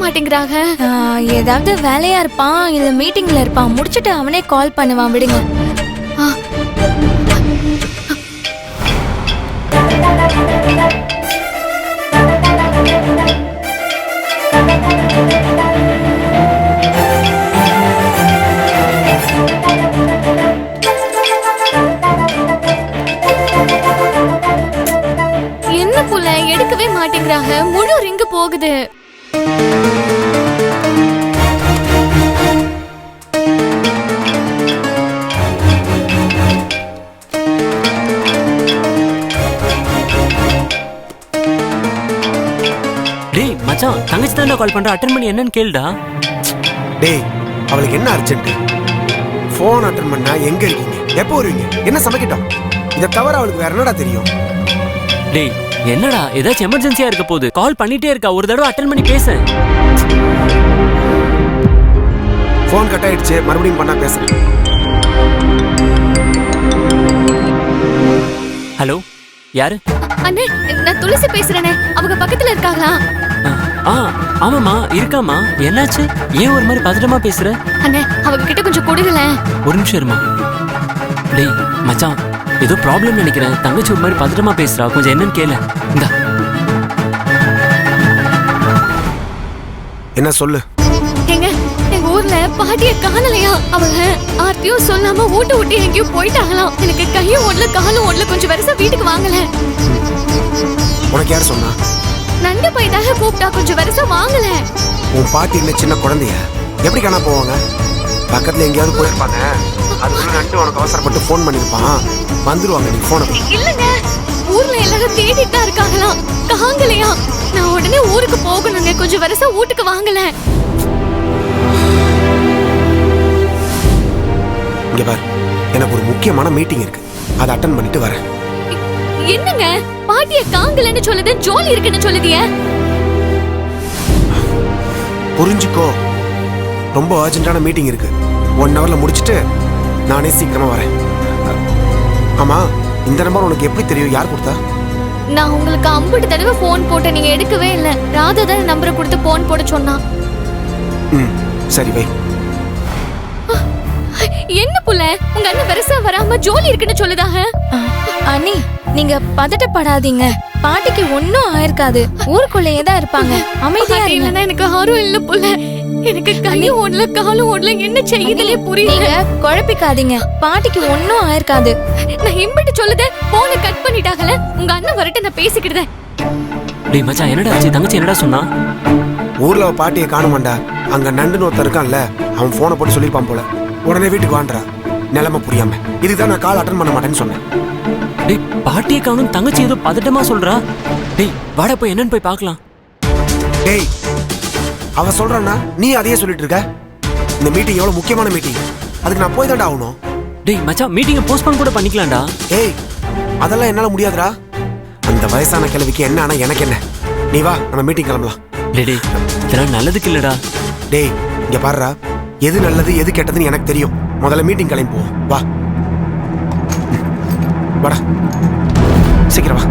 மாட்டேங்கிறாங்க. ஏதாவது வேலையா இருப்பான் இல்ல மீட்டிங்ல இருப்பான். முடிச்சிட்டு அவனே கால் பண்ணுவான், விடுங்க. என்ன புள்ள எடுக்கவே மாட்டேங்கிறாங்க. முழு ரிங்கு போகுது. டேய் மச்சான், தங்கச்சி தான்டா கால் பண்ற, அட்டெண்ட் பண்ணி என்னன்னு கேளுடா. டேய் அவளுக்கு என்ன அர்ஜென்ட்? போன் அட்டெண்ட் பண்ணா எங்க இருக்கீங்க, எப்போ வருவீங்க, என்ன சமைக்கிட்டோம்? இதை தவிர அவளுக்கு வேற என்னடா தெரியும்? டேய் என்னடா ஏதாச்சும் எமர்ஜென்சியா இருக்க போகுது, கால் பண்ணிட்டே இருக்கா, ஒரு தடவை அட்டெண்ட் பண்ணி பேச. போன் கட் ஆயிடுச்சு, மறுபடியும் பண்ணா பேசுறேன். ஹலோ, யாரு? அண்ணே, நான் துளசி பேசுறேனே. அவங்க பக்கத்துல இருக்காங்களா? ஆமாமா இருக்காமா. என்னாச்சு, ஏன் ஒரு மாதிரி பதட்டமா பேசுற? அண்ணே, அவங்க கிட்ட கொஞ்சம் கொடுங்கல. ஒரு நிமிஷம் இருமா. டேய் மச்சான், ஏதோ ப்ராப்ளம் நினைக்கிறேன். தங்கச்சி ஒரு மாதிரி பதட்டமா பேசுறா, கொஞ்சம் என்னன்னு கேளு. இந்தா. என்ன சொல்லு? எங்க எங்க ஊர்ல பாட்டிய காணலையா? அவங்க ஆர்த்தியும் சொல்லாம ஊட்ட விட்டு எங்கேயோ போயிட்டாங்களாம். எனக்கு கையும் ஓடல காலும் ஓடல. கொஞ்சம் வருஷம் வீட்டுக்கு வாங்கல. உனக்கு யார் சொன்னா? நண்டு பையதாக கூப்பிட்டா கொஞ்சம் வருஷம் வாங்கல. உன் பாட்டி என்ன சின்ன குழந்தைய, எப்படி காணா போவாங்க? பக்கத்துல எங்கேயாவது போயிருப்பாங்க. அதுக்குள்ள நண்டு உனக்கு அவசரப்பட்டு போன் பண்ணிருப்பான், வந்துருவாங்க. நீ போன இல்லங்க, ஊர்ல எல்லாரும் தேடிட்டு தான் இருக்காங்களாம். காங்கலையா? நான் உடனே ஊருக்கு போகணுங்க. கொஞ்சம் வருஷம் வீட்டுக்கு வாங்கல. இங்க பாரு, எனக்கு ஒரு முக்கியமான மீட்டிங் இருக்கு, அதை அட்டெண்ட் பண்ணிட்டு வரேன். என்னங்க பாட்டிய காங்கலன்னு சொல்லுது, ஜோலி இருக்குன்னு சொல்லுதிய? புரிஞ்சுக்கோ, ரொம்ப அர்ஜென்ட்டான மீட்டிங் இருக்கு. 1 ஹவர்ல முடிச்சிட்டு நானே சீக்கிரமா வரேன். ஆமா, இந்த நம்பர் உனக்கு எப்படி தெரியும், யார் கொடுத்தா? நான் உங்களுக்கு 50 தடவை போன் போட்டேன், நீங்க எடுக்கவே இல்ல. ராதா தான் நம்பரை கொடுத்து போன் போட சொன்னா. சரி வை. என்ன புள்ள, உங்க அண்ணன் பெருசா வராம ஜோலி இருக்குன்னு சொல்லுதாக? அண்ணி, நீங்க பதட்டப்படாதீங்க. பாட்டிக்கு ஒன்னும் ஆயிருக்காது, ஊருக்குள்ளேயே தான் இருப்பாங்க. அமைதியா இருங்க. எனக்கு ஆர்வம் இல்ல புள்ள. எனக்கு கையும் ஓடல காலும் ஓடல. என்ன செய்யுதுலே புரியல. நீங்க குழப்பிக்காதீங்க, பாட்டிக்கு ஒன்னும் ஆயிருக்காது. நான் இம்பிட்டு சொல்லுதே, போனை கட் பண்ணிட்டாங்கல. உங்க அண்ணன் வரட்டு, நான் பேசிக்கிடுதேன். டேய் மச்சான், என்னடா ஆச்சு? தங்கச்சி என்னடா சொன்னா? ஊர்ல பாட்டியை காணுமாண்டா, அங்க நண்டுன்னு ஒருத்தர் இருக்கான்ல, அவன் போனை போட்டு சொல்லிருப்பான் போல. உடனே வீட்டுக்கு வாண்டா. நிலைமை புரியாம இதுதான் நான் கால் அட்டன் பண்ண மாட்டேன்னு சொன்னேன். டேய் பாட்டியை காணும், தங்கச்சி ஏதோ பதட்டமா சொல்றா. டேய் வாடா போய் என்னன்னு போய் பார்க்கலாம். டேய், அவ சொல்றான்னா நீ அதையே சொல்லிட்டு இருக்க. இந்த மீட்டிங் எவ்வளவு முக்கியமான மீட்டிங், அதுக்கு நான் போய் தான்டா ஆகணும். டேய் மச்சான், மீட்டிங்கை போஸ்ட்போன் கூட பண்ணிக்கலாம்டா. ஏய், அதெல்லாம் என்னால முடியாதுடா. அந்த வயசான கிழவிக்கு என்ன ஆனா எனக்கு என்ன? நீ வா, நம்ம மீட்டிங் கிளம்பலாம். டேய் இதெல்லாம் நல்லதுக்கு இல்லடா. டேய் இங்க பாருடா, எது நல்லது எது கெட்டதுன்னு எனக்கு தெரியும். முதல்ல மீட்டிங் கிளம்பி போவோம். வா வாடா, சீக்கிரம் வா.